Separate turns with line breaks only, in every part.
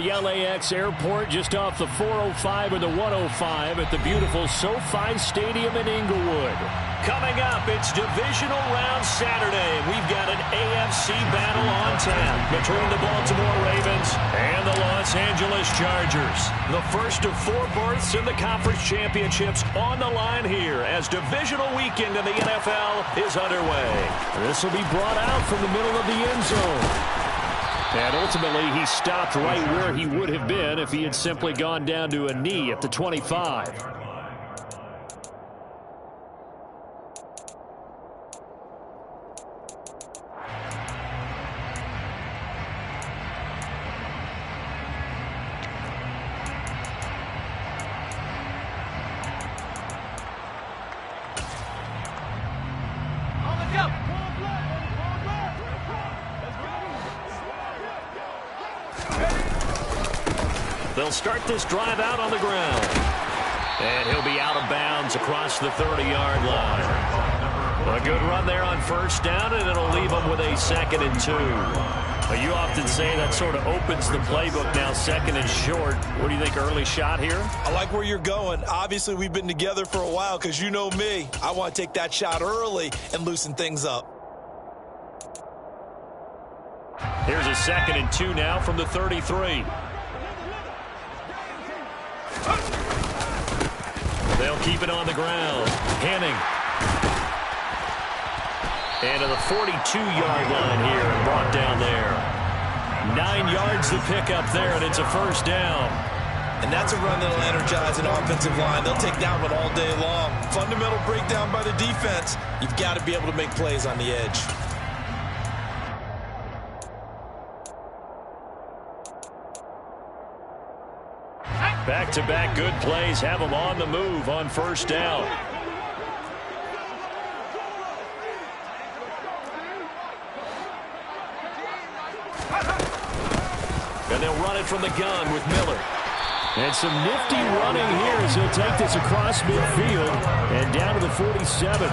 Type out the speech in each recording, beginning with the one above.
the LAX airport, just off the 405 or the 105 at the beautiful SoFi Stadium in Inglewood. Coming up, it's divisional round Saturday. We've got an AFC battle on tap between the Baltimore Ravens and the Los Angeles Chargers. The first of 4 berths in the conference championships on the line here as divisional weekend in the NFL is underway. This will be brought out from the middle of the end zone. And ultimately, he stopped right where he would have been if he had simply gone down to a knee at the 25. They'll start this drive out on the ground. And he'll be out of bounds across the 30-yard line. A good run there on first down, and it'll leave them with a 2nd and 2. But you often say that sort of opens the playbook now, 2nd and short. What do you think, early shot here?
I like where you're going. Obviously, we've been together for a while because you know me. I want to take that shot early and loosen things up.
Here's a 2nd and 2 now from the 33. They'll keep it on the ground. Henning. And to the 42-yard line here and brought down there. 9 yards to pick up there, and it's a first down.
And that's a run that'll energize an offensive line. They'll take that one all day long. Fundamental breakdown by the defense. You've got to be able to make plays on the edge.
Back-to-back good plays have them on the move on first down. And they'll run it from the gun with Miller. And some nifty running here as he'll take this across midfield and down to the 47.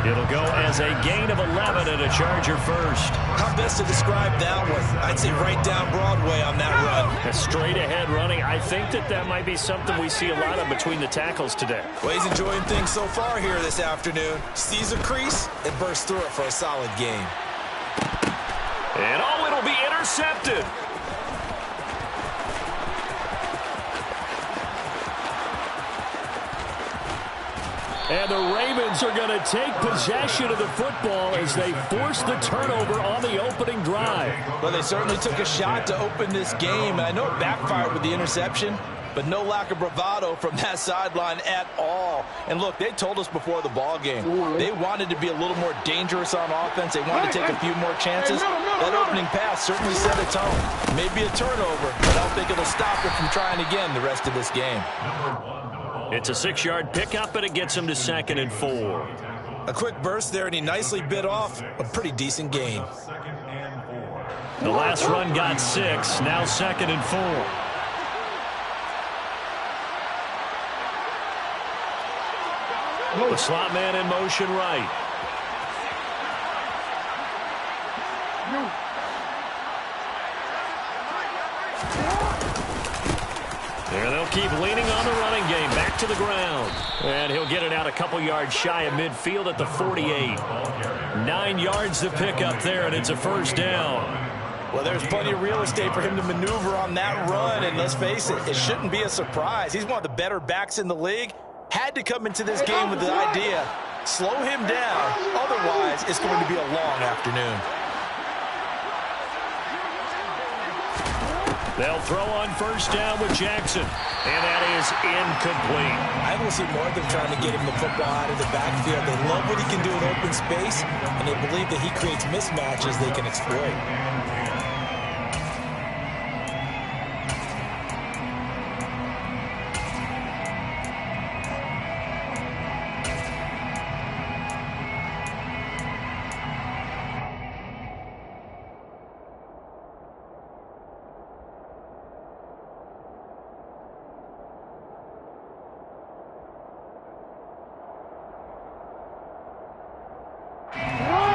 It'll go as a gain of 11 and a Charger first.
How best to describe that one? I'd say right down Broadway on that run.
A straight ahead running. I think that might be something we see a lot of between the tackles today.
Well, he's enjoying things so far here this afternoon. Sees a crease and bursts through it for a solid gain.
And it'll be intercepted. And the Ravens are going to take possession of the football as they force the turnover on the opening drive.
Well, they certainly took a shot to open this game, and I know it backfired with the interception, but no lack of bravado from that sideline at all. And look, they told us before the ball game, they wanted to be a little more dangerous on offense. They wanted to take a few more chances. That opening pass certainly set a tone. Maybe a turnover, but I don't think it'll stop it from trying again the rest of this game.
It's a 6-yard pickup, and it gets him to 2nd and 4.
A quick burst there, and he nicely bit off a pretty decent gain.
The last run got 6, now 2nd and 4. The slot man in motion right. And they'll keep leaning on the running game. Back to the ground. And he'll get it out a couple yards shy of midfield at the 48. 9 yards to pick up there, and it's a first down.
Well, there's plenty of real estate for him to maneuver on that run. And let's face it, it shouldn't be a surprise. He's one of the better backs in the league. Had to come into this game with the idea, slow him down. Otherwise, it's going to be a long afternoon.
They'll throw on first down with Jackson. And that is incomplete.
I will see more of them trying to get him the football out of the backfield. They love what he can do in open space, and they believe that he creates mismatches they can exploit.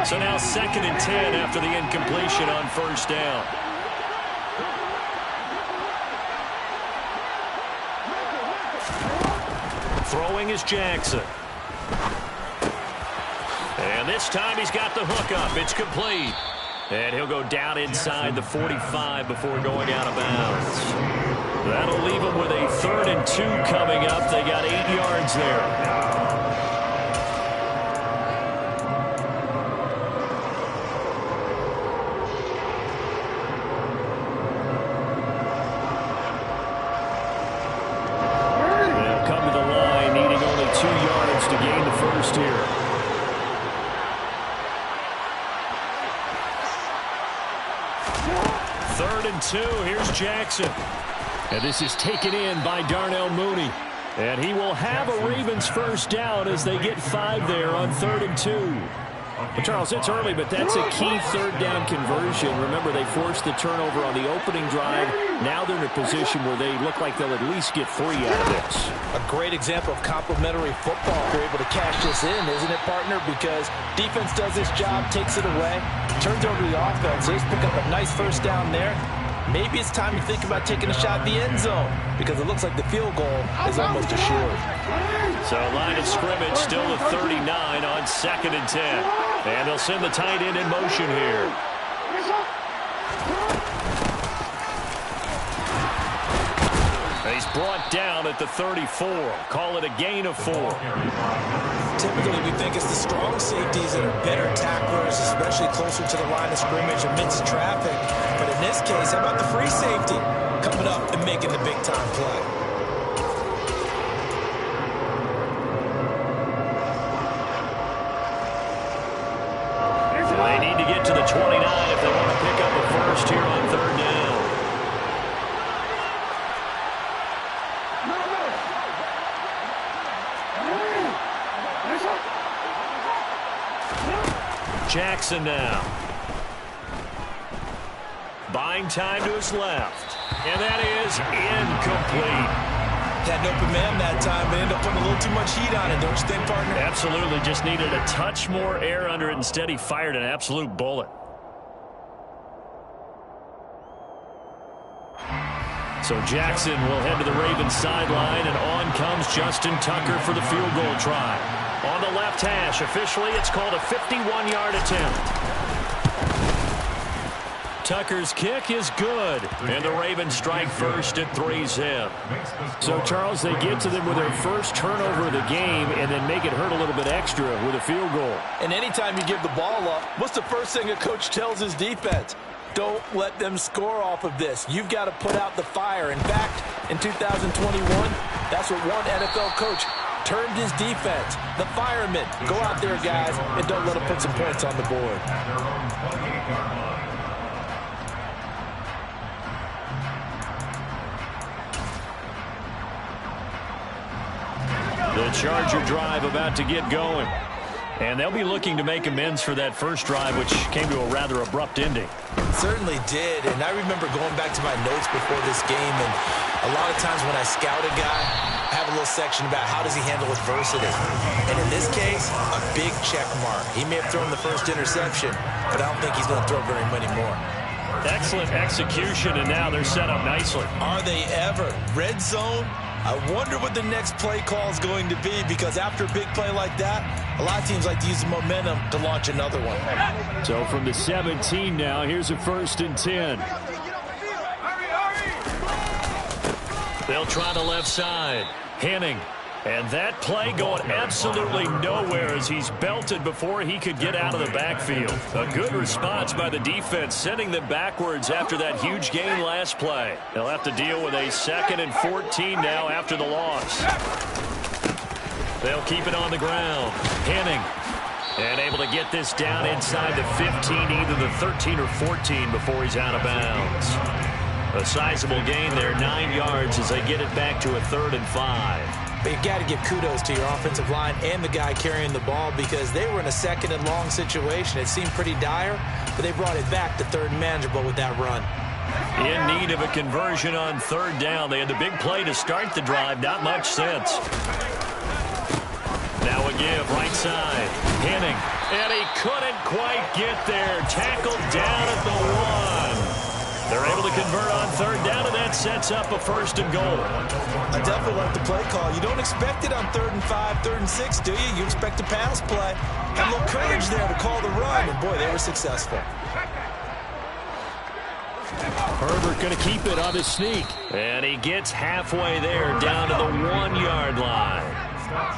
So now 2nd and 10 after the incompletion on first down. Throwing is Jackson. And this time he's got the hook up. It's complete. And he'll go down inside the 45 before going out of bounds. That'll leave him with a 3rd and 2 coming up. They got 8 yards there. Here's Jackson. And this is taken in by Darnell Mooney. And he will have a Ravens first down as they get 5 there on 3rd and 2. Well, Charles, it's early, but that's a key 3rd down conversion. Remember, they forced the turnover on the opening drive. Now they're in a position where they look like they'll at least get 3 out of this.
A great example of complementary football if they're able to cash this in, isn't it, partner? Because defense does this job, takes it away, turns over the offenses, pick up a nice first down there. Maybe it's time to think about taking a shot at the end zone because it looks like the field goal is almost assured.
So line of scrimmage still at 39 on 2nd and 10. And they'll send the tight end in motion here. He's brought down at the 34. Call it a gain of 4.
Typically, we think it's the strong safeties that are better tacklers, especially closer to the line of scrimmage amidst traffic. But in this case, how about the free safety coming up and making the big-time play?
They need to get to the 29 if they want to pick up a first here on 3rd down. Jackson now. Buying time to his left. And that is incomplete.
Had an open man that time, but ended up putting a little too much heat on it, don't you think, partner?
Absolutely. Just needed a touch more air under it. Instead, he fired an absolute bullet. So Jackson will head to the Ravens sideline, and on comes Justin Tucker for the field goal try. On the left hash, officially, it's called a 51-yard attempt. Tucker's kick is good, and the Ravens strike first at 3-zip. So, Charles, they get to them with their first turnover of the game and then make it hurt a little bit extra with a field goal.
And anytime you give the ball up, what's the first thing a coach tells his defense? Don't let them score off of this. You've got to put out the fire. In fact, in 2021, that's what one NFL coach termed his defense. The firemen. Go out there, guys, and don't let them put some points on the board.
The Charger drive about to get going. And they'll be looking to make amends for that first drive, which came to a rather abrupt ending.
Certainly did, and I remember going back to my notes before this game, and a lot of times when I scout a guy, I have a little section about how does he handle adversity. And in this case, a big check mark. He may have thrown the first interception, but I don't think he's going to throw very many more.
Excellent execution, and now they're set up nicely.
Are they ever? Red zone? I wonder what the next play call is going to be, because after a big play like that, a lot of teams like to use the momentum to launch another one.
So from the 17 now, here's a 1st and 10. They'll try the left side. Henning. And that play going absolutely nowhere as he's belted before he could get out of the backfield. A good response by the defense, sending them backwards after that huge gain last play. They'll have to deal with a 2nd and 14 now after the loss. They'll keep it on the ground. Henning. And able to get this down inside the 15, either the 13 or 14 before he's out of bounds. A sizable gain there, 9 yards as they get it back to a 3rd and 5.
But you've got to give kudos to your offensive line and the guy carrying the ball, because they were in a 2nd and long situation. It seemed pretty dire, but they brought it back to 3rd and manageable with that run.
In need of a conversion on 3rd down. They had the big play to start the drive. Not much sense. Now a give, right side. Henning. And he couldn't quite get there. Tackled down at the 1. They're able to convert on third down, and that sets up a 1st and goal.
I definitely like the play call. You don't expect it on 3rd and 5, 3rd and 6, do you? You expect a pass play. Had a little courage there to call the run, and boy, they were successful.
Herbert going to keep it on his sneak. And he gets halfway there, down to the 1-yard line.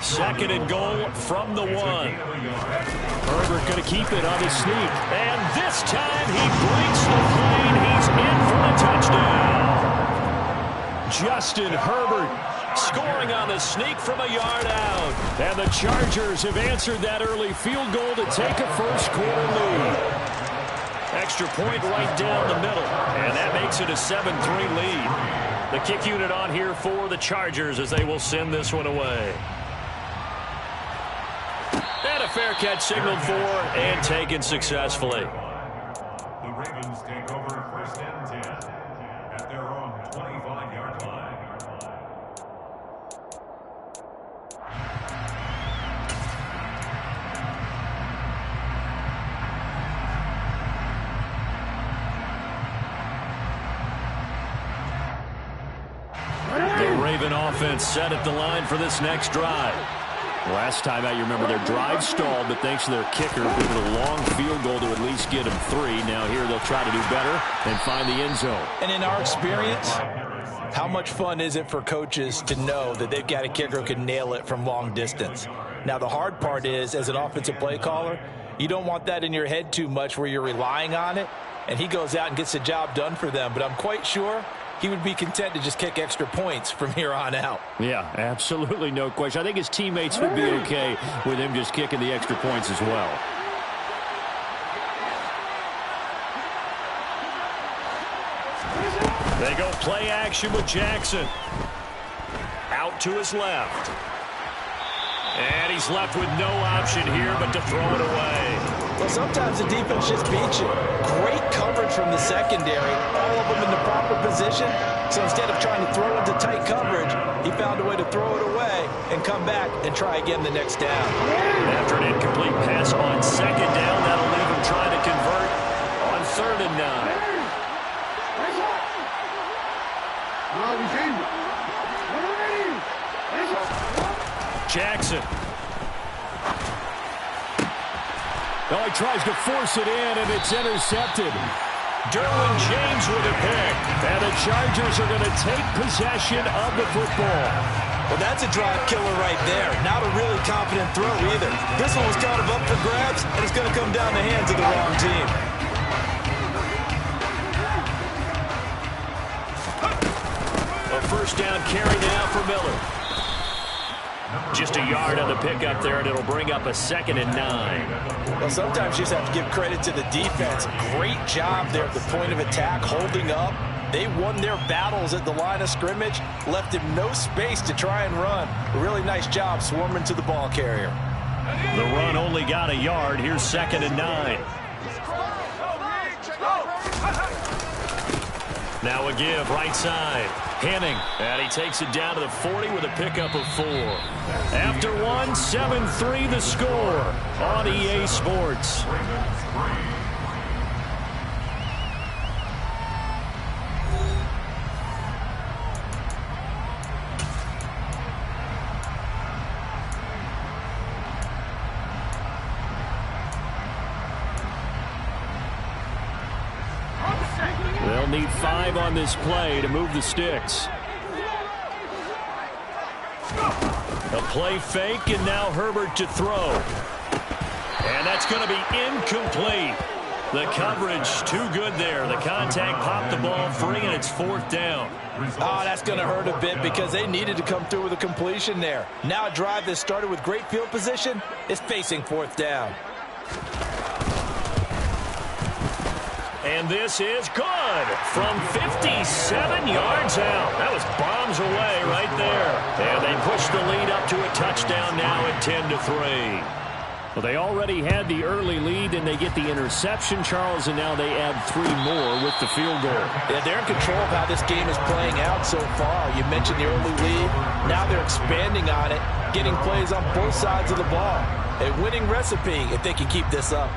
2nd and goal from the 1. Herbert going to keep it on his sneak. And this time he breaks the plane. He's in for the touchdown. Justin Herbert scoring on the sneak from a yard out. And the Chargers have answered that early field goal to take a first-quarter lead. Extra point right down the middle. And that makes it a 7-3 lead. The kick unit on here for the Chargers as they will send this one away. And a fair catch signaled for and taken successfully.
The Ravens take over 1st and 10 at their own 25-yard line.
The Raven offense set at the line for this next drive. Last time out, you remember their drive stalled, but thanks to their kicker, giving a long field goal to at least get them 3. Now here they'll try to do better and find the end zone.
And in our experience, how much fun is it for coaches to know that they've got a kicker who can nail it from long distance? Now, the hard part is, as an offensive play caller, you don't want that in your head too much where you're relying on it, and he goes out and gets the job done for them. But I'm quite sure he would be content to just kick extra points from here on out.
Yeah, absolutely no question. I think his teammates would be okay with him just kicking the extra points as well. They go play action with Jackson. Out to his left. And he's left with no option here but to throw it away.
Well, sometimes the defense just beats you. Great coverage from the secondary, all of them in the proper position. So instead of trying to throw into tight coverage, he found a way to throw it away and come back and try again the next down.
After an incomplete pass on 2nd down, that'll leave him trying to convert on 3rd and 9. Jackson. Oh, he tries to force it in, and it's intercepted. Derwin James with a pick. And the Chargers are going to take possession of the football.
Well, that's a drive killer right there. Not a really confident throw either. This one was kind of up for grabs, and it's going to come down the hands of the wrong team.
A 1st down carry now for Miller. Just a yard on the pickup there, and it'll bring up a 2nd and 9.
Well, sometimes you just have to give credit to the defense. Great job there at the point of attack, holding up. They won their battles at the line of scrimmage, left him no space to try and run. A really nice job swarming to the ball carrier.
The run only got a yard. Here's 2nd and 9. Now a give, right side. Henning, and he takes it down to the 40 with a pickup of 4. After 1, 7-3 the score on EA Sports. They'll need 5 on this play to move the sticks. A play fake, and now Herbert to throw. And that's going to be incomplete. The coverage too good there. The contact popped the ball free, and it's 4th down.
Oh, that's going to hurt a bit because they needed to come through with a completion there. Now a drive that started with great field position is facing 4th down.
And this is good from 57 yards out. That was bombs away right there. And they push the lead up to a touchdown now at 10-3. Well, they already had the early lead, and they get the interception, Charles, and now they add 3 more with the field goal.
Yeah, they're in control of how this game is playing out so far. You mentioned the early lead. Now they're expanding on it, getting plays on both sides of the ball. A winning recipe if they can keep this up.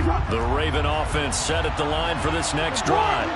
The Raven offense set at the line for this next drive.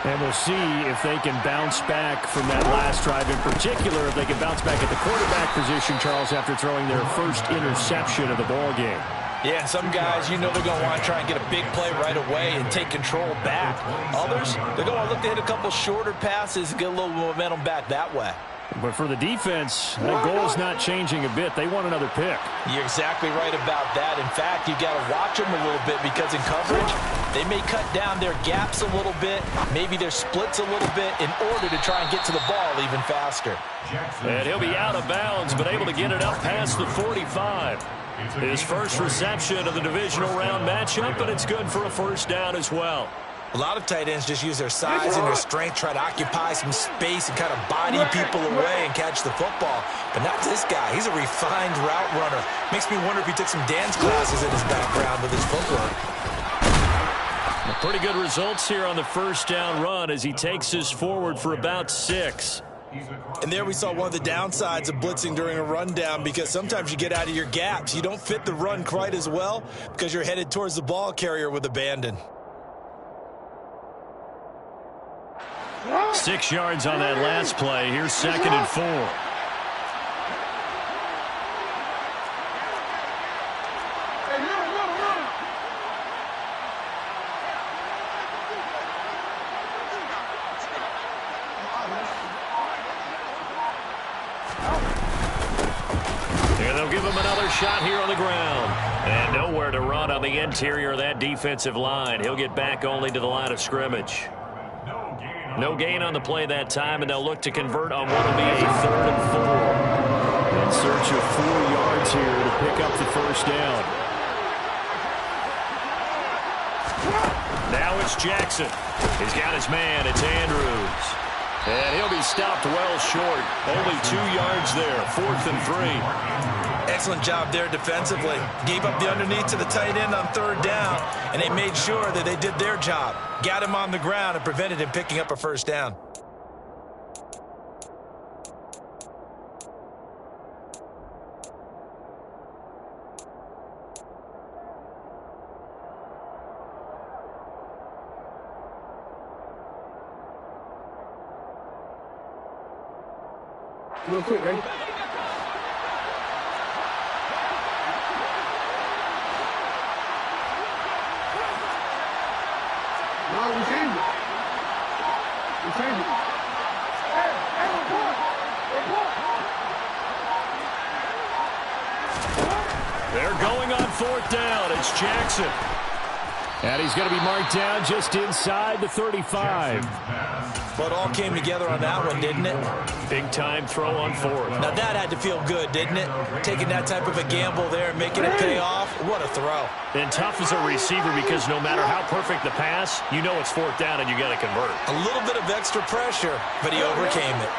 And we'll see if they can bounce back from that last drive, in particular if they can bounce back at the quarterback position, Charles, after throwing their first interception of the ball game.
Yeah, some guys, you know they're going to want to try and get a big play right away and take control back. Others, they're going to look to hit a couple shorter passes and get a little momentum back that way.
But for the defense, the goal's not changing a bit. They want another pick.
You're exactly right about that. In fact, you got to watch them a little bit because in coverage, they may cut down their gaps a little bit, maybe their splits a little bit in order to try and get to the ball even faster.
And he'll be out of bounds, but able to get it up past the 45. His first reception of the divisional round matchup, but it's good for a first down as well.
A lot of tight ends just use their size and their strength, try to occupy some space and kind of body people away and catch the football. But not this guy. He's a refined route runner. Makes me wonder if he took some dance classes in his background with his footwork.
Pretty good results here on the first down run as he takes us forward for about 6.
And there we saw one of the downsides of blitzing during a rundown, because sometimes you get out of your gaps. You don't fit the run quite as well because you're headed towards the ball carrier with abandon.
6 yards on that last play. Here's 2nd and 4. And they'll give him another shot here on the ground. And nowhere to run on the interior of that defensive line. He'll get back only to the line of scrimmage. No gain on the play that time, and they'll look to convert on what will be a 3rd and 4. In search of 4 yards here to pick up the first down. Now it's Jackson. He's got his man. It's Andrews. And he'll be stopped well short. Only 2 yards there. 4th and 3.
Excellent job there defensively. Gave up the underneath to the tight end on 3rd down, and they made sure that they did their job. Got him on the ground and prevented him picking up a first down.
Real quick, ready? No, we changed it. We changed it. Hey, report! Report!
They're going on 4th down. It's Jackson. And he's going to be marked down just inside the 35.
Well, it all came together on that one, didn't it?
Big-time throw on 4th.
Now, that had to feel good, didn't it? Taking that type of a gamble there and making it pay off. What a throw.
And tough as a receiver, because no matter how perfect the pass, you know it's 4th down and you got to convert.
A little bit of extra pressure, but he overcame it.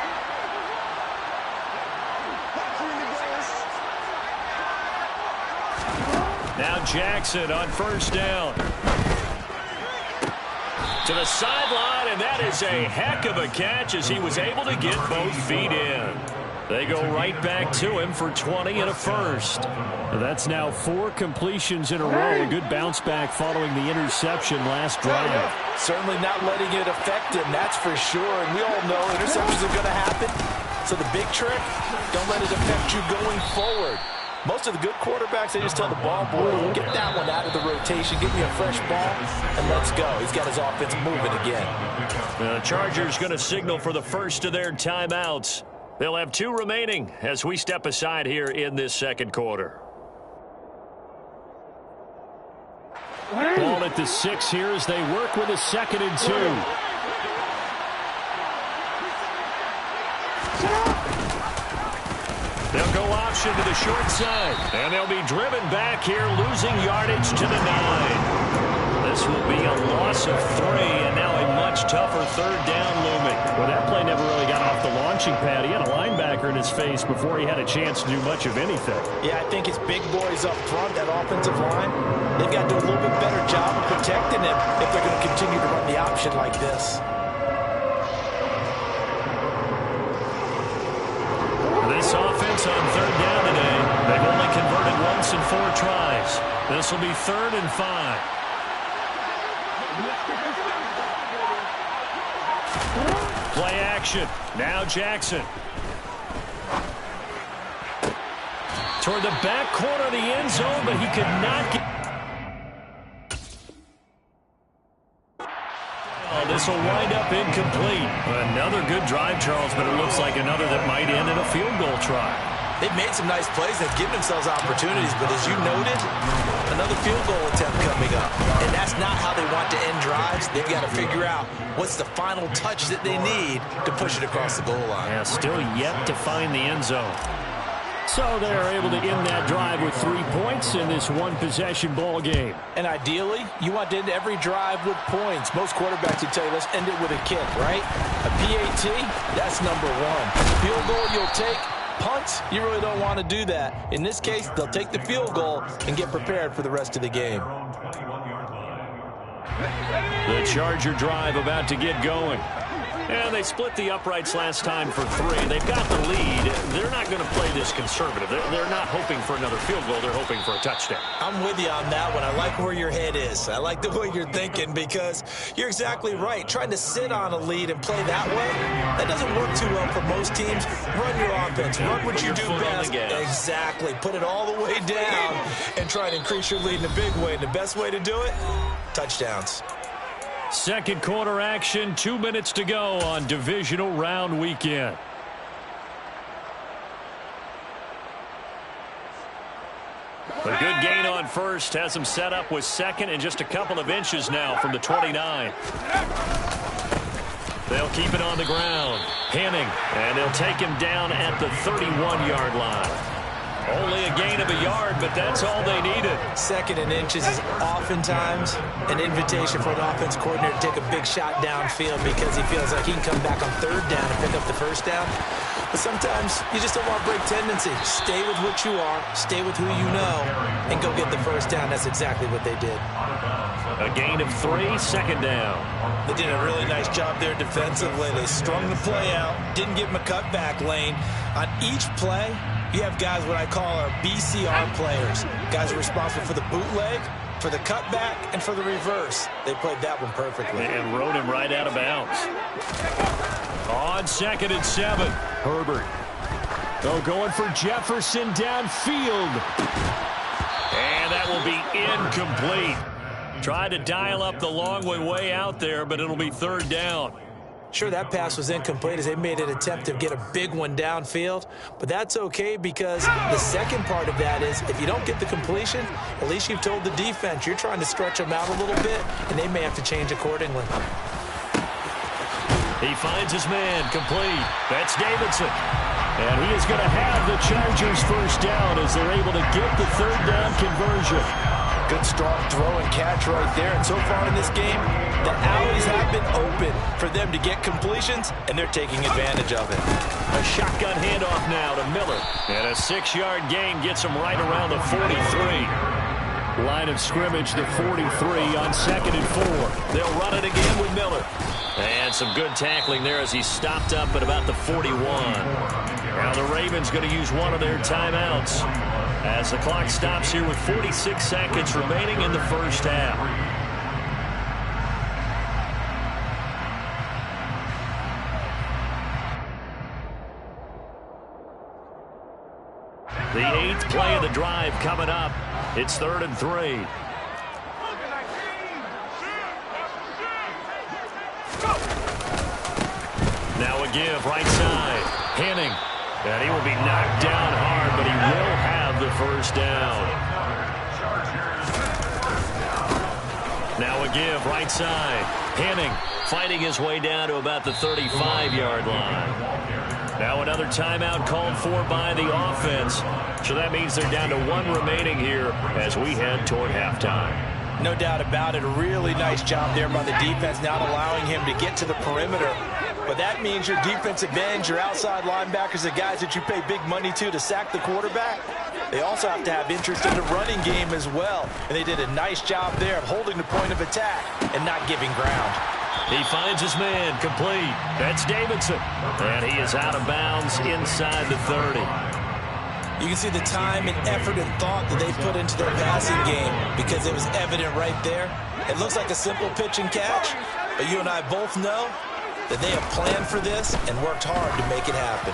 Now Jackson on 1st down. To the sideline, and that is a heck of a catch as he was able to get both feet in. They go right back to him for 20 and a first. That's now 4 completions in a row. A good bounce back following the interception last drive.
Certainly not letting it affect him, that's for sure. And we all know interceptions are going to happen. So the big trick, don't let it affect you going forward. Most of the good quarterbacks, they just tell the ball boy, get that one out of the rotation, give me a fresh ball, and let's go. He's got his offense moving again.
The Chargers going to signal for the first of their timeouts. They'll have 2 remaining as we step aside here in this 2nd quarter. Ball at the 6 here as they work with a 2nd and 2. They'll go option to the short side, and they'll be driven back here, losing yardage to the 9. This will be a loss of 3, and now a much tougher 3rd down looming. Well, that play never really got off the launching pad. He had a linebacker in his face before he had a chance to do much of anything.
Yeah, I think it's big boys up front, that offensive line. They've got to do a little bit better job of protecting him if they're going to continue to run the option like this.
This offense on 3rd down today, they've only converted once in 4 tries. This will be 3rd and 5. Play action. Now Jackson. Toward the back corner of the end zone, but he could not get... Oh, this will wind up incomplete. Another good drive, Charles, but it looks like another that might end in a field goal try.
They've made some nice plays. They've given themselves opportunities, but as you noted, another field goal attempt coming up. And that's not how they want to end drives. They've got to figure out what's the final touch that they need to push it across the goal line.
Yeah, still yet to find the end zone. So they're able to end that drive with 3 points in this one-possession ball game.
And ideally, you want to end every drive with points. Most quarterbacks would tell you, let's end it with a kick, right? A PAT, that's number one. Field goal you'll take. Punts, you really don't want to do that. In this case, they'll take the field goal and get prepared for the rest of the game.
The Charger drive about to get going. And they split the uprights last time for 3. They've got the lead. They're not going to play this conservative. They're not hoping for another field goal. They're hoping for a touchdown.
I'm with you on that one. I like where your head is. I like the way you're thinking because you're exactly right. Trying to sit on a lead and play that way, that doesn't work too well for most teams. Run your offense. Run what you do best. Exactly. Put it all the way down and try to increase your lead in a big way. And the best way to do it, touchdowns.
Second quarter action, 2 minutes to go on divisional round weekend. A good gain on first has him set up with second and just a couple of inches now from the 29. They'll keep it on the ground. Henning, and they'll take him down at the 31-yard line. Only a gain of a yard, but that's all they needed.
Second and inches is oftentimes an invitation for an offense coordinator to take a big shot downfield because he feels like he can come back on third down and pick up the first down. But sometimes you just don't want to break tendency. Stay with what you are, stay with who you know, and go get the first down. That's exactly what they did.
A gain of 3, second down.
They did a really nice job there defensively. They strung the play out, didn't give him a cutback lane. On each play, you have guys what I call our BCR players. Guys are responsible for the bootleg, for the cutback, and for the reverse. They played that one perfectly.
And rode him right out of bounds. On 2nd and 7. Herbert. Oh, going for Jefferson downfield. And that will be incomplete. Tried to dial up the long way out there, but it'll be third down.
Sure, that pass was incomplete as they made an attempt to get a big one downfield, but that's okay because the second part of that is if you don't get the completion, at least you've told the defense you're trying to stretch them out a little bit, and they may have to change accordingly.
He finds his man complete. That's Davidson. And he is going to have the Chargers first down as they're able to get the third down conversion.
Good strong throw and catch right there. And so far in this game, the alleys have been open for them to get completions, and they're taking advantage of it.
A shotgun handoff now to Miller. And a 6-yard gain gets him right around the 43. Line of scrimmage, the 43 on 2nd and 4. They'll run it again with Miller. And some good tackling there as he stopped up at about the 41. Now the Ravens going to use one of their timeouts as the clock stops here with 46 seconds remaining in the first half. The 8th play of the drive coming up. It's 3rd and 3. Now a give right side. Henning. And he will be knocked down hard, but he will have the first down. Now a give right side. Henning fighting his way down to about the 35-yard line. Now another timeout called for by the offense. So that means they're down to 1 remaining here as we head toward halftime.
No doubt about it. A really nice job there by the defense, not allowing him to get to the perimeter. But that means your defensive ends, your outside linebackers, the guys that you pay big money to sack the quarterback, they also have to have interest in the running game as well. And they did a nice job there of holding the point of attack and not giving ground.
He finds his man complete. That's Davidson. And he is out of bounds inside the 30.
You can see the time and effort and thought that they put into their passing game because it was evident right there. It looks like a simple pitch and catch, but you and I both know that they have planned for this and worked hard to make it happen.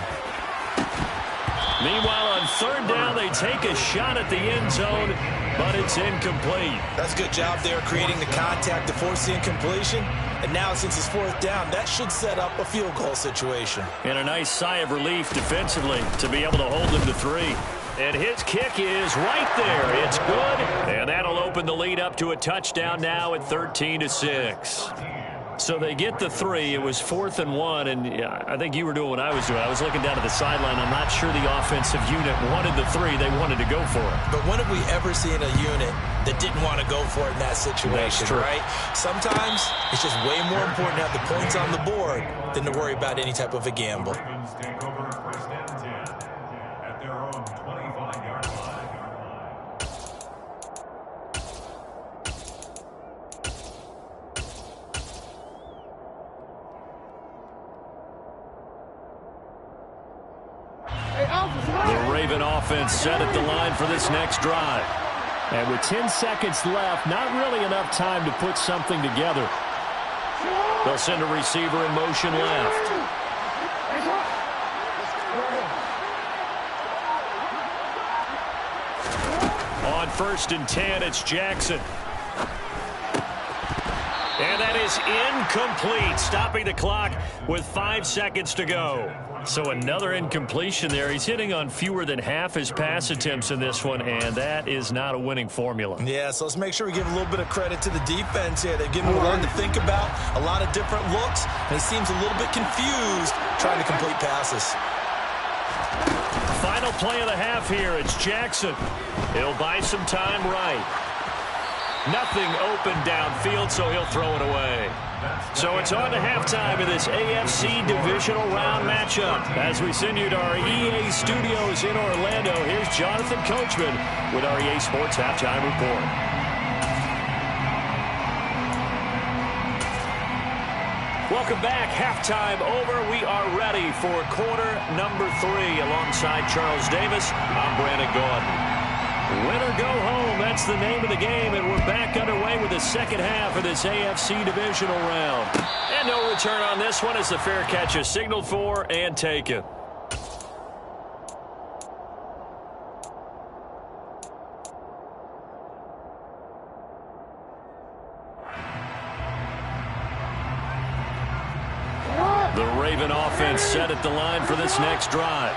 Meanwhile, on third down, they take a shot at the end zone, but it's incomplete.
That's a good job there creating the contact to force the incompletion. And now, since it's fourth down, that should set up a field goal situation.
And a nice sigh of relief defensively to be able to hold them to 3. And his kick is right there. It's good. And that'll open the lead up to a touchdown now at 13-6. So they get the 3. It was 4th and 1, and I think you were doing what I was doing. I was looking down at the sideline. I'm not sure the offensive unit wanted the 3. They wanted to go for it.
But when have we ever seen a unit that didn't want to go for it in that situation, right? Sometimes it's just way more important to have the points on the board than to worry about any type of a gamble.
Ravens take over first and 10 at their own 25-yard line.
The Raven offense set at the line for this next drive. And with 10 seconds left, not really enough time to put something together. They'll send a receiver in motion left. On 1st and 10, it's Jackson. And that is incomplete, stopping the clock with 5 seconds to go. So another incompletion there. He's hitting on fewer than half his pass attempts in this one, and that is not a winning formula.
Yeah, so let's make sure we give a little bit of credit to the defense here. They've given him a lot to think about, a lot of different looks, and he seems a little bit confused trying to complete passes.
Final play of the half here. It's Jackson. He'll buy some time right. Nothing open downfield, so he'll throw it away. So it's on to halftime of this AFC divisional round matchup. As we send you to our EA studios in Orlando, here's Jonathan Coachman with our EA Sports Halftime Report. Welcome back. Halftime over. We are ready for quarter number 3 alongside Charles Davis. I'm Brandon Gordon. Win or go home, that's the name of the game, and we're back underway with the second half of this AFC divisional round. And no return on this one as the fair catch is signaled for and taken. The Raven offense set at the line for this next drive.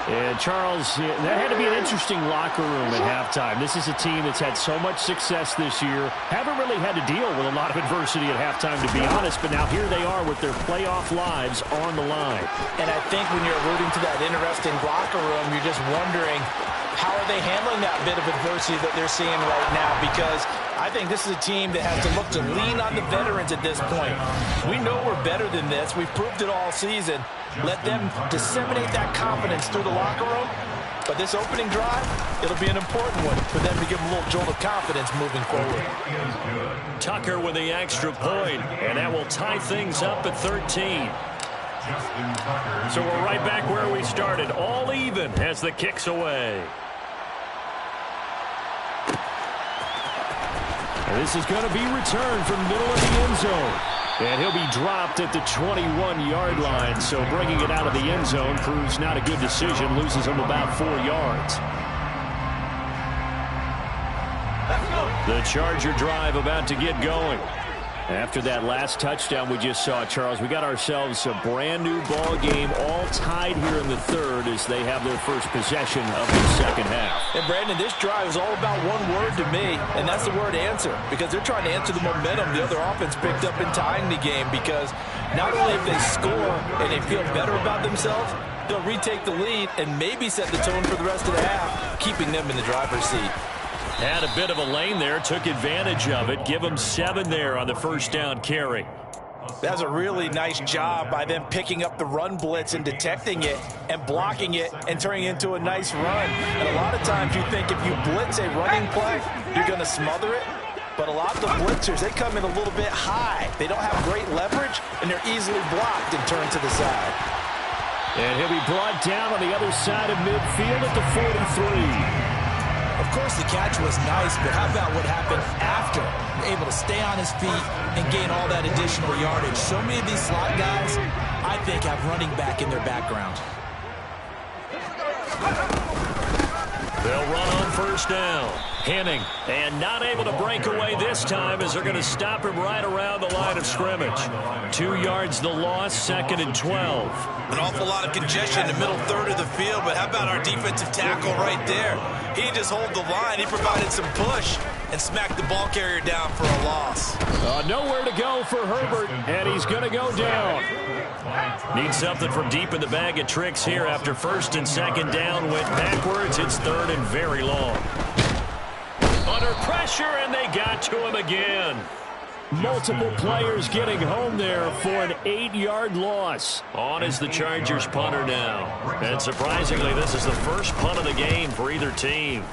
And, Charles, that had to be an interesting locker room at halftime. This is a team that's had so much success this year. Haven't really had to deal with a lot of adversity at halftime, to be honest. But now here they are with their playoff lives on the line.
And I think when you're alluding to that interesting locker room, you're just wondering, how are they handling that bit of adversity that they're seeing right now? Because I think this is a team that has to look to lean on the veterans at this point. We know we're better than this. We've proved it all season. Let them disseminate that confidence through the locker room. But this opening drive, it'll be an important one for them to give them a little jolt of confidence moving forward.
Tucker with the extra point, and that will tie things up at 13. So we're right back where we started, all even as the kick's away. And this is going to be returned from middle of the end zone. And he'll be dropped at the 21-yard line, so bringing it out of the end zone proves not a good decision, loses him about 4 yards. The Charger drive about to get going. After that last touchdown we just saw, Charles, we got ourselves a brand new ball game, all tied here in the third as they have their first possession of the second half.
And Brandon, this drive is all about one word to me, and that's the word answer, because they're trying to answer the momentum the other offense picked up in tying the game, because not only if they score and they feel better about themselves, they'll retake the lead and maybe set the tone for the rest of the half, keeping them in the driver's seat.
Had a bit of a lane there, took advantage of it. Give them 7 there on the first down carry.
That's a really nice job by them picking up the run blitz and detecting it and blocking it and turning it into a nice run. And a lot of times you think if you blitz a running play, you're going to smother it. But a lot of the blitzers, they come in a little bit high. They don't have great leverage, and they're easily blocked and turned to the side.
And he'll be brought down on the other side of midfield at the 43.
Of course, the catch was nice, but how about what happened after? Able to stay on his feet and gain all that additional yardage. So many of these slot guys, I think, have running back in their background.
They'll run on first down. Henning, and not able to break away this time as they're going to stop him right around the line of scrimmage. 2 yards the loss, 2nd and 12.
An awful lot of congestion in the middle third of the field, but how about our defensive tackle right there? He didn't just hold the line, he provided some push and smacked the ball carrier down for a loss.
Nowhere to go for Herbert, and he's going to go down. Needs something from deep in the bag of tricks here after 1st and 2nd down went backwards. It's 3rd and very long. Under pressure, and they got to him again. Multiple players getting home there for an 8-yard loss. On is the Chargers punter now. And surprisingly, this is the first punt of the game for either team.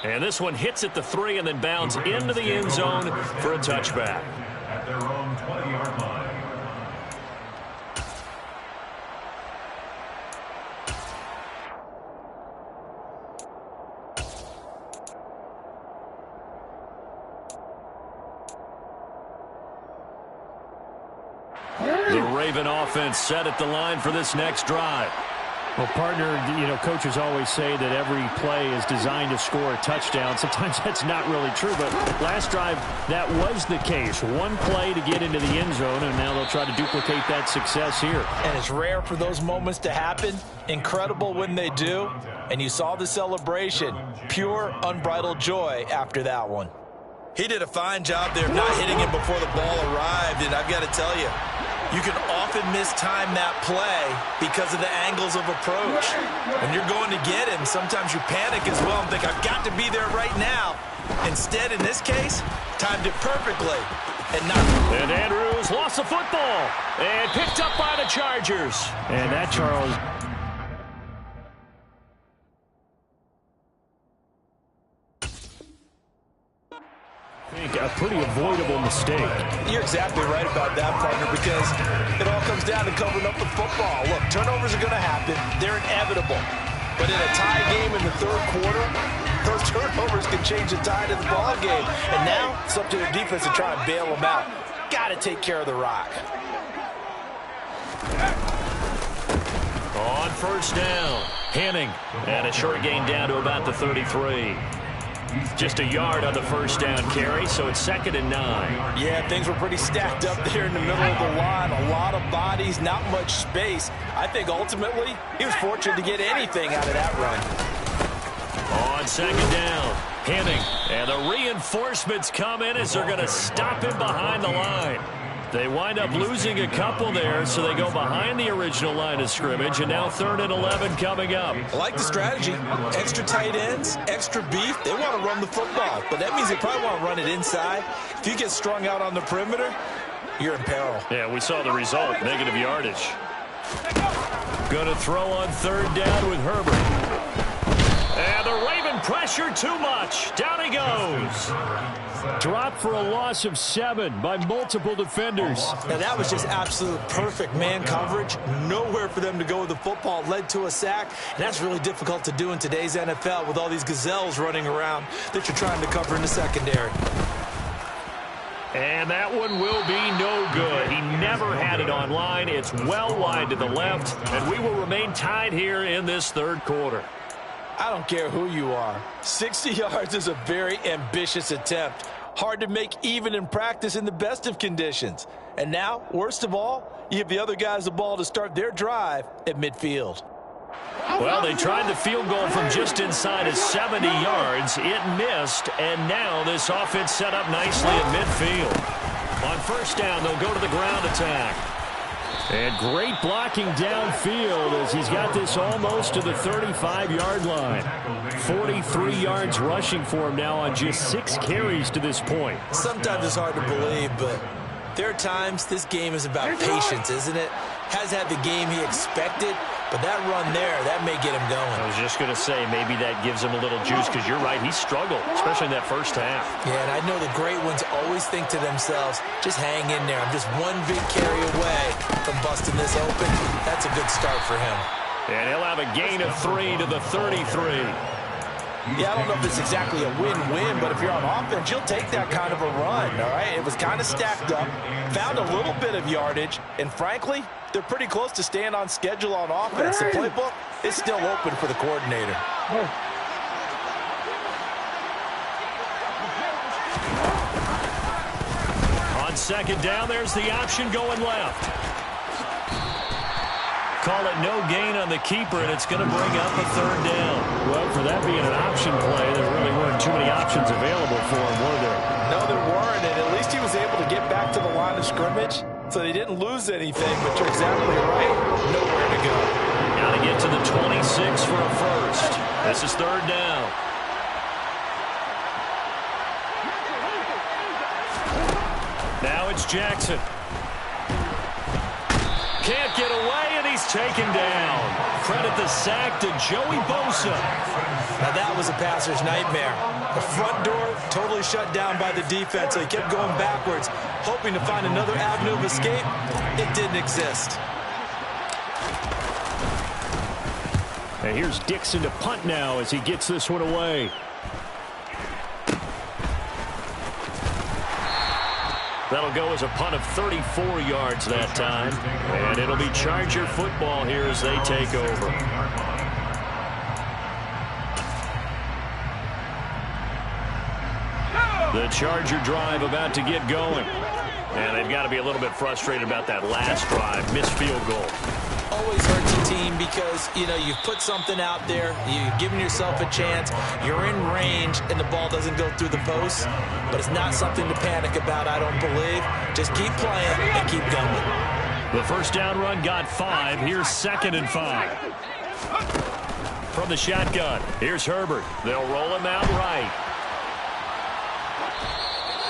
And this one hits at the 3 and then bounds into the end zone for a touchback.
At their own 20-yard line.
The Raven offense set at the line for this next drive. Well, partner, coaches always say that every play is designed to score a touchdown. Sometimes that's not really true, but last drive, that was the case. One play to get into the end zone, and now they'll try to duplicate that success here.
And it's rare for those moments to happen. Incredible when they do. And you saw the celebration. Pure, unbridled joy after that one. He did a fine job there of not hitting him before the ball arrived, and I've got to tell you, you can often mistime that play because of the angles of approach. When you're going to get him, sometimes you panic as well and think, I've got to be there right now. Instead, in this case, timed it perfectly. And
Andrews lost the football and picked up by the Chargers. And that, Charles, a pretty avoidable mistake.
You're exactly right about that, partner, because it all comes down to covering up the football. Look, turnovers are going to happen. They're inevitable. But in a tie game in the 3rd quarter, those turnovers can change the tide of the ball game. And now it's up to the defense to try and bail them out. Got to take care of the rock.
On first down, Henning. And a short gain down to about the 33. Just a yard on the first down carry, so it's 2nd and 9.
Yeah, things were pretty stacked up there in the middle of the line. A lot of bodies, not much space. I think ultimately he was fortunate to get anything out of that run.
On 2nd down, Henning. And the reinforcements come in as they're going to stop him behind the line. They wind up losing a couple there, so they go behind the original line of scrimmage, and now 3rd and 11 coming up.
I like the strategy. Extra tight ends, extra beef. They want to run the football, but that means they probably want to run it inside. If you get strung out on the perimeter, you're in peril.
Yeah, we saw the result, negative yardage. Going to throw on 3rd down with Herbert. And the Raven pressure too much. Down he goes. Dropped for a loss of 7 by multiple defenders.
Now that was just absolute perfect man coverage. Nowhere for them to go with the football. Led to a sack. And that's really difficult to do in today's NFL with all these gazelles running around that you're trying to cover in the secondary.
And that one will be no good. He never had it on line. It's well wide to the left. And we will remain tied here in this 3rd quarter.
I don't care who you are. 60 yards is a very ambitious attempt. Hard to make even in practice in the best of conditions. And now, worst of all, you give the other guys the ball to start their drive at midfield.
Well, they tried the field goal from just inside of 70 yards. It missed, and now this offense set up nicely at midfield. On first down, they'll go to the ground attack. And great blocking downfield as he's got this almost to the 35-yard line. 43 yards rushing for him now on just 6 carries to this point.
Sometimes it's hard to believe, but there are times this game is about patience, isn't it? Has had the game he expected, But that run there, that may get him going.
I was just going to say, maybe that gives him a little juice, because you're right, he struggled, especially in that first half.
Yeah, and I know the great ones always think to themselves, just hang in there. I'm just one big carry away from busting this open. That's a good start for him.
And he'll have a gain of 3 to the 33.
Yeah, I don't know if it's exactly a win-win, but if you're on offense, you'll take that kind of a run, all right? It was kind of stacked up, found a little bit of yardage, and frankly, they're pretty close to staying on schedule on offense. The playbook is still open for the coordinator.
On second down, there's the option going left. Call it no gain on the keeper, and it's going to bring up a third down. Well, for that being an option play, there really weren't too many options available for him, were there?
No, there weren't, and at least he was able to get back to the line of scrimmage, so they didn't lose anything, but you're exactly right. Nowhere to go.
Got to get to the 26 for a first. This is third down. Now it's Jackson. Can't get away, and he's taken down. Credit the sack to Joey Bosa.
Now that was a passer's nightmare. The front door totally shut down by the defense, so he kept going backwards, hoping to find another avenue of escape. It didn't exist.
And here's Dixon to punt now as he gets this one away. That'll go as a punt of 34 yards that time. And it'll be Charger football here as they take over. The Charger drive about to get going. And they've got to be a little bit frustrated about that last drive. Missed field goal.
Always hurts a team because, you know, you've put something out there, you've given yourself a chance, you're in range, and the ball doesn't go through the post. But it's not something to panic about, I don't believe. Just keep playing and keep going.
The first down run got 5. Here's 2nd and 5. From the shotgun, here's Herbert. They'll roll him out right.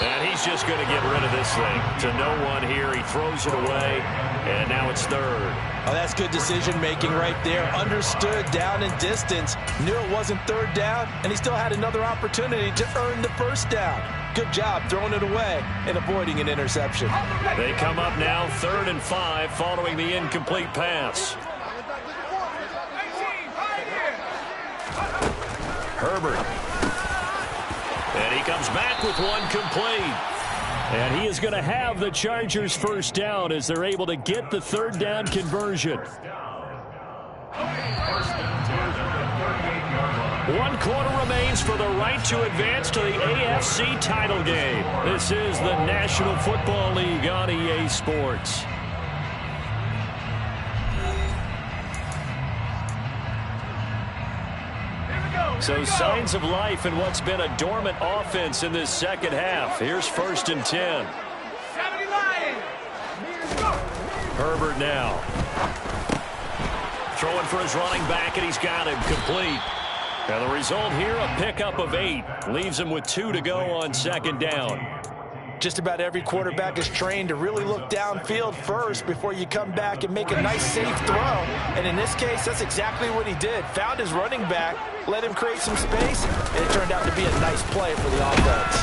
And he's just going to get rid of this thing to no one here. He throws it away, and now it's third.
Oh, that's good decision-making right there. Understood down and distance. Knew it wasn't third down, and he still had another opportunity to earn the first down. Good job throwing it away and avoiding an interception.
They come up now 3rd and 5 following the incomplete pass. Herbert. And he comes back with one complete. And he is going to have the Chargers first down as they're able to get the third down conversion. 1 quarter remains for the right to advance to the AFC title game. This is the National Football League on EA Sports. So signs of life in what's been a dormant offense in this second half. Here's 1st and 10. Herbert now. Throwing for his running back, and he's got him complete. And the result here, a pickup of 8. Leaves him with 2 to go on 2nd down.
Just about every quarterback is trained to really look downfield first before you come back and make a nice, safe throw. And in this case, that's exactly what he did. Found his running back, let him create some space, and it turned out to be a nice play for the offense.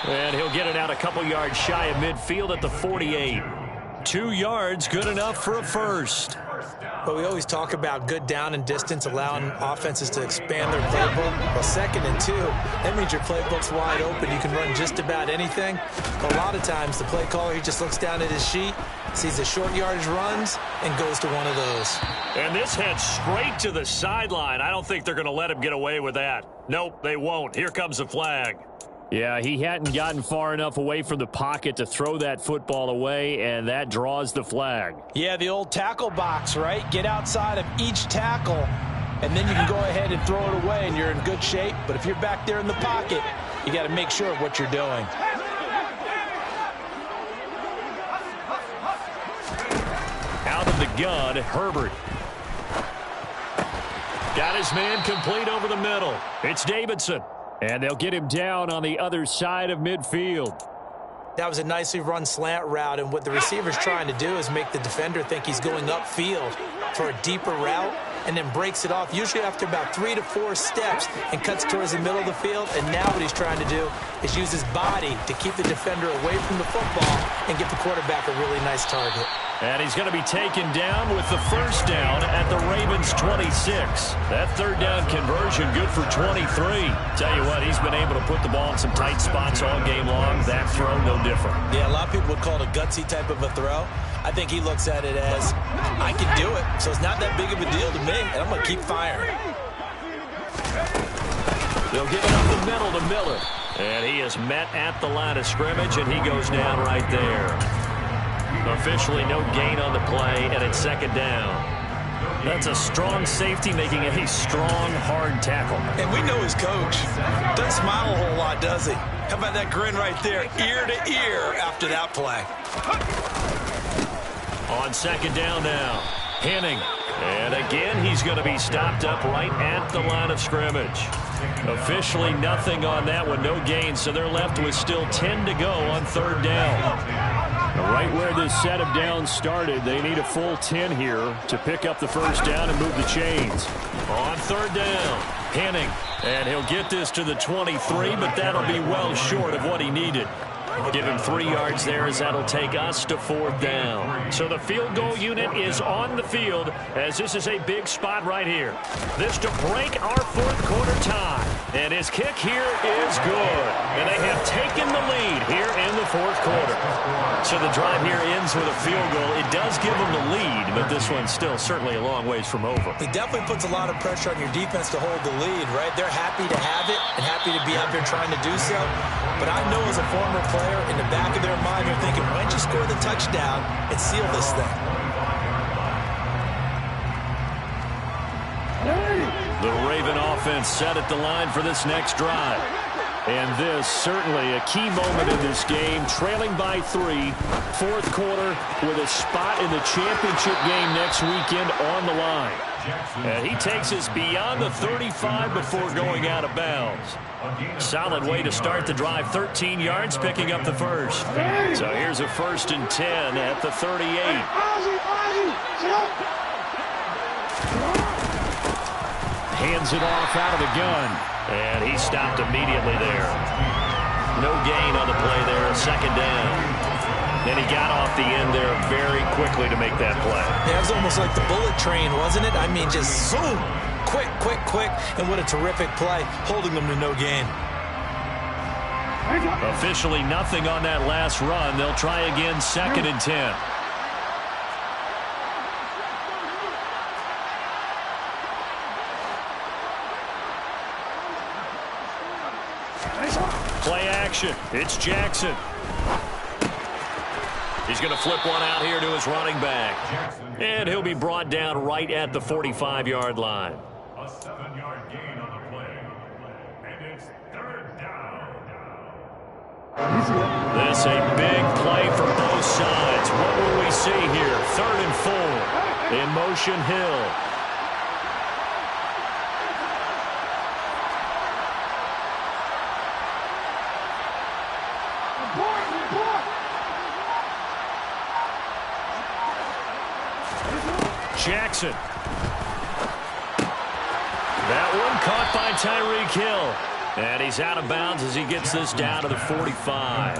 And he'll get it out a couple yards shy of midfield at the 48. 2 yards, good enough for a first.
But we always talk about good down and distance, allowing offenses to expand their playbook. Well, 2nd and 2, that means your playbook's wide open. You can run just about anything. But a lot of times, the play caller, he just looks down at his sheet, sees the short yardage runs, and goes to one of those.
And this heads straight to the sideline. I don't think they're going to let him get away with that. Nope, they won't. Here comes the flag. Yeah, he hadn't gotten far enough away from the pocket to throw that football away, and that draws the flag.
Yeah, the old tackle box, right? Get outside of each tackle, and then you can go ahead and throw it away, and you're in good shape. But if you're back there in the pocket, you got to make sure of what you're doing.
Out of the gun, Herbert. Got his man complete over the middle. It's Davidson. And they'll get him down on the other side of midfield.
That was a nicely run slant route, and what the receiver's trying to do is make the defender think he's going upfield for a deeper route, and then breaks it off, usually after about 3 to 4 steps, and cuts towards the middle of the field. And now what he's trying to do is use his body to keep the defender away from the football and get the quarterback a really nice target.
And he's going to be taken down with the first down at the Ravens 26. That third down conversion good for 23. Tell you what, he's been able to put the ball in some tight spots all game long. That throw, no different.
Yeah, a lot of people would call it a gutsy type of a throw. I think he looks at it as, I can do it, so it's not that big of a deal to me, and I'm going to keep firing.
They'll give it up the middle to Miller. And he is met at the line of scrimmage, and he goes down right there. Officially no gain on the play, and it's second down. That's a strong safety making a strong, hard tackle.
And we know his coach doesn't smile a whole lot, does he? How about that grin right there, ear to ear after that play?
On second down now, Henning. And again, he's going to be stopped up right at the line of scrimmage. Officially nothing on that one, no gain, so they're left with still 10 to go on third down. Right where this set of downs started, they need a full 10 here to pick up the first down and move the chains. On third down, Henning. And he'll get this to the 23, but that'll be well short of what he needed. Give him 3 yards there as that'll take us to fourth down. So the field goal unit is on the field as this is a big spot right here. This to break our fourth quarter tie. And his kick here is good. And they have taken the lead here in the fourth quarter. So the drive here ends with a field goal. It does give them the lead, but this one's still certainly a long ways from over.
It definitely puts a lot of pressure on your defense to hold the lead, right? They're happy to have it and happy to be out there trying to do so. But I know as a former player, in the back of their mind, they're thinking, why don't you score the touchdown and seal this thing?
The Raven offense set at the line for this next drive. And this certainly a key moment in this game, trailing by 3, fourth quarter with a spot in the championship game next weekend on the line. And he takes us beyond the 35 before going out of bounds. Solid way to start the drive, 13 yards, picking up the first. So here's a 1st and 10 at the 38. Hands it off out of the gun. And he stopped immediately there. No gain on the play there, second down. And he got off the end there very quickly to make that play.
Yeah, it was almost like the bullet train, wasn't it? I mean, just zoom. Quick, quick, quick. And what a terrific play, holding them to no gain.
Officially nothing on that last run. They'll try again, 2nd and 10. Play action. It's Jackson. He's going to flip one out here to his running back. And he'll be brought down right at the 45-yard line.
A 7-yard gain on the play. And it's third down.
This a big play for both sides. What will we see here? 3rd and 4. In motion, Hill. Jackson. That one caught by Tyreek Hill. And he's out of bounds as he gets this down to the 45.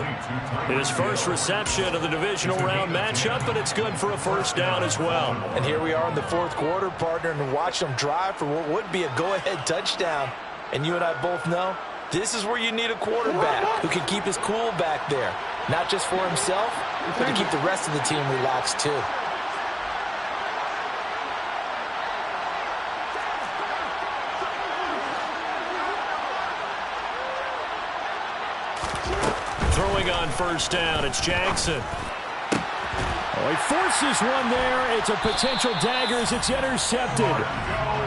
His first reception of the divisional round matchup, but it's good for a first down as well.
And here we are in the fourth quarter, partner, and watch them drive for what would be a go-ahead touchdown. And you and I both know this is where you need a quarterback who can keep his cool back there. Not just for himself, but to keep the rest of the team relaxed too.
Throwing on first down, it's Jackson. Oh, he forces one there. It's a potential dagger as it's intercepted.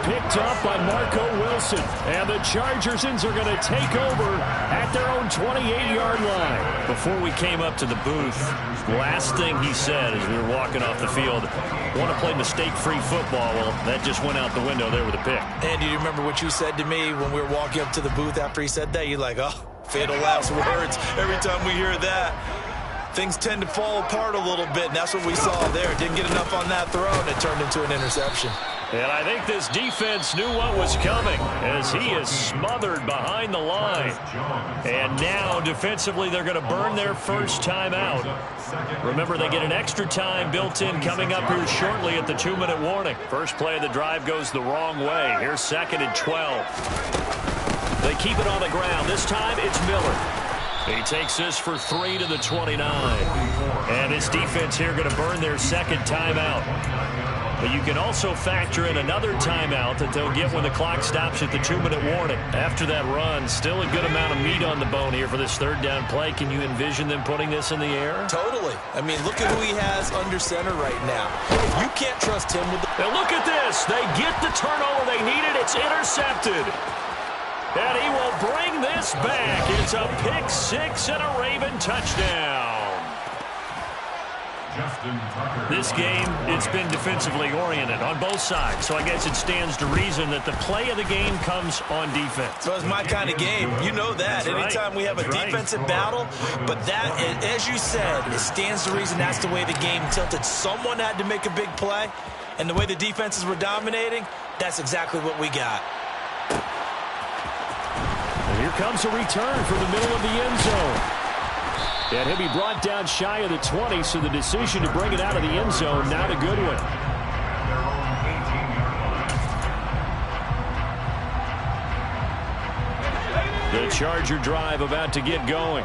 Picked up by Marco Wilson. And the Chargersons are going to take over at their own 28-yard line. Before we came up to the booth, last thing he said as we were walking off the field, want to play mistake-free football. Well, that just went out the window there with a pick.
And do you remember what you said to me when we were walking up to the booth after he said that? You're like, oh, fatal last words every time we hear that. things tend to fall apart a little bit, and that's what we saw there. Didn't get enough on that throw, and it turned into an interception.
And I think this defense knew what was coming as he is smothered behind the line. And now, defensively, they're going to burn their first time out. Remember, they get an extra time built in coming up here shortly at the 2-minute warning. First play of the drive goes the wrong way. Here's 2nd and 12. They keep it on the ground. This time, it's Miller. He takes this for 3 to the 29. And this defense here going to burn their second timeout. But you can also factor in another timeout that they'll get when the clock stops at the 2-minute warning. After that run, still a good amount of meat on the bone here for this third down play. Can you envision them putting this in the air?
Totally. I mean, look at who he has under center right now. You can't trust him with the...
Now look at this. They get the turnover they needed. It's intercepted. And he will bring this back. It's a pick six and a Raven touchdown. This game, it's been defensively oriented on both sides. So I guess it stands to reason that the play of the game comes on defense.
So it's my kind of game. You know that. Anytime we have a defensive battle. But that, as you said, it stands to reason that's the way the game tilted. Someone had to make a big play. And the way the defenses were dominating, that's exactly what we got.
And here comes a return from the middle of the end zone. And he'll be brought down shy of the 20, so the decision to bring it out of the end zone, not a good one. The Charger drive about to get going.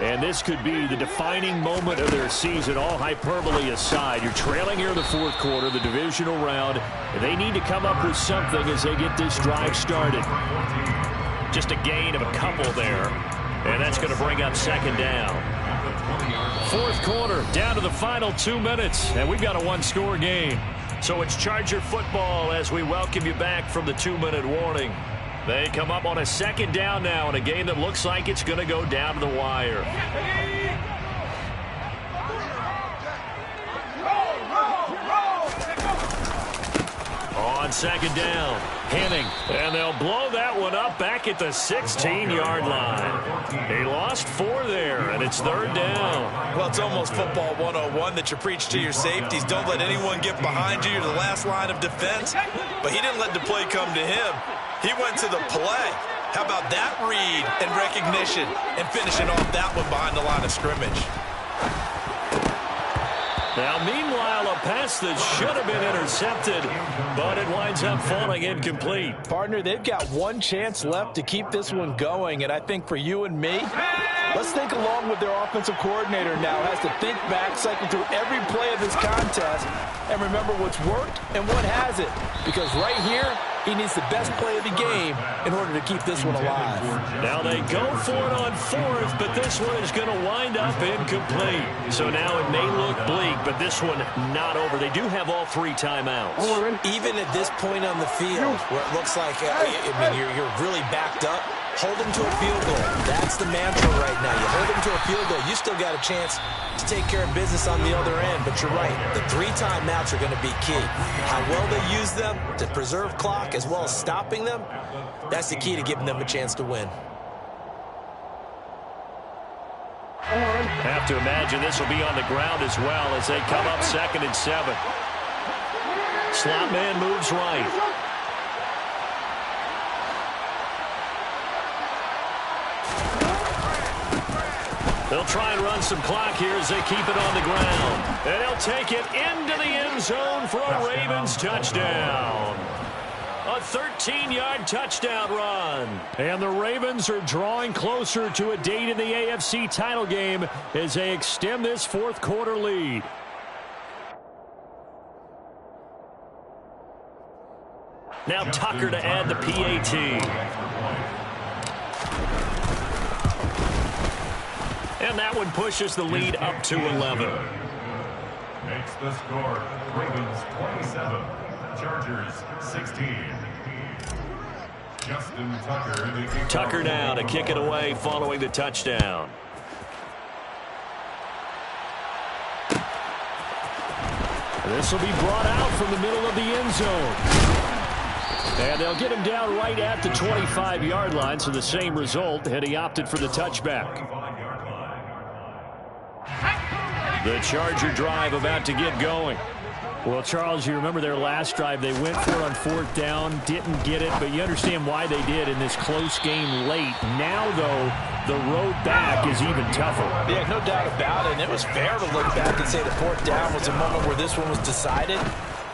And this could be the defining moment of their season, all hyperbole aside. You're trailing here in the fourth quarter, the divisional round. And they need to come up with something as they get this drive started. Just a gain of a couple there. And that's going to bring up second down. Fourth quarter, down to the final 2 minutes. And we've got a one-score game. So it's Charger football as we welcome you back from the 2-minute warning. They come up on a second down now in a game that looks like it's going to go down to the wire. On second down, Henning, and they'll blow that one up back at the 16-yard line. They lost 4 there, and it's third down.
Well, it's almost football 101 that you preach to your safeties. Don't let anyone get behind you. You're the last line of defense. But he didn't let the play come to him. He went to the play. How about that read and recognition and finishing off that one behind the line of scrimmage?
Now, meanwhile, a pass that should have been intercepted, but it winds up falling incomplete.
Partner, they've got one chance left to keep this one going, and I think for you and me, let's think along with their offensive coordinator now. Has to think back, cycle through every play of this contest, and remember what's worked and what hasn't. Because right here, he needs the best play of the game in order to keep this one alive.
Now they go for it on fourth, but this one is going to wind up incomplete. So now it may look bleak, but this one not over. They do have all 3 timeouts.
Even at this point on the field, where it looks like you're really backed up, hold them to a field goal. That's the mantra right now. You hold them to a field goal, you still got a chance to take care of business on the other end. But you're right, the 3 timeouts are going to be key. How well they use them to preserve clock as well as stopping them, that's the key to giving them a chance to win.
Have to imagine this will be on the ground as well as they come up 2nd and 7. Slot man moves right. They'll try and run some clock here as they keep it on the ground. And they'll take it into the end zone for a Ravens touchdown. A 13-yard touchdown run. And the Ravens are drawing closer to a date in the AFC title game as they extend this fourth quarter lead. Now Tucker to add the PAT. And that one pushes the lead up to 11.
Makes the score Ravens 27, Chargers 16. Justin Tucker.
Tucker now to kick it away following the touchdown. This will be brought out from the middle of the end zone. And they'll get him down right at the 25-yard line, so the same result, and he opted for the touchback. The Charger drive about to get going. Well, Charles, you remember their last drive. They went for it on 4th down, didn't get it, but you understand why they did in this close game late. Now, though, the road back is even tougher.
Yeah, no doubt about it. And it was fair to look back and say the 4th down was a moment where this one was decided.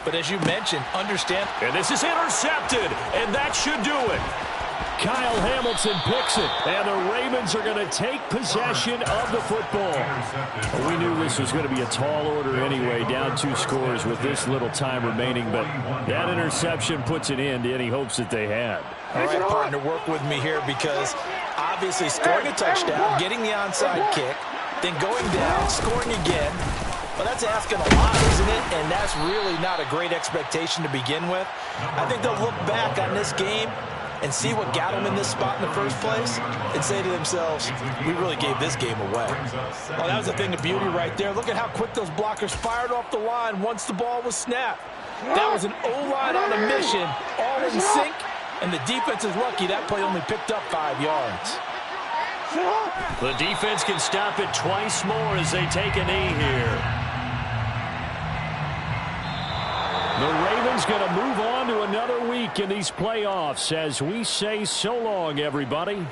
But as you mentioned, understand.
And this is intercepted, and that should do it. Kyle Hamilton picks it, and the Ravens are going to take possession of the football. We knew this was going to be a tall order anyway, down 2 scores with this little time remaining, but that interception puts an end to any hopes that they had.
All right, partner, work with me here because obviously scoring a touchdown, getting the onside kick, then going down, scoring again. Well, that's asking a lot, isn't it? And that's really not a great expectation to begin with. I think they'll look back on this game and see what got them in this spot in the first place and say to themselves, we really gave this game away. Well, that was a thing of beauty right there. Look at how quick those blockers fired off the line once the ball was snapped. That was an O-line on a mission, all in sync, and the defense is lucky that play only picked up 5 yards.
The defense can stop it twice more as they take a knee here. The Ravens going to move on to another week in these playoffs as we say so long, everybody.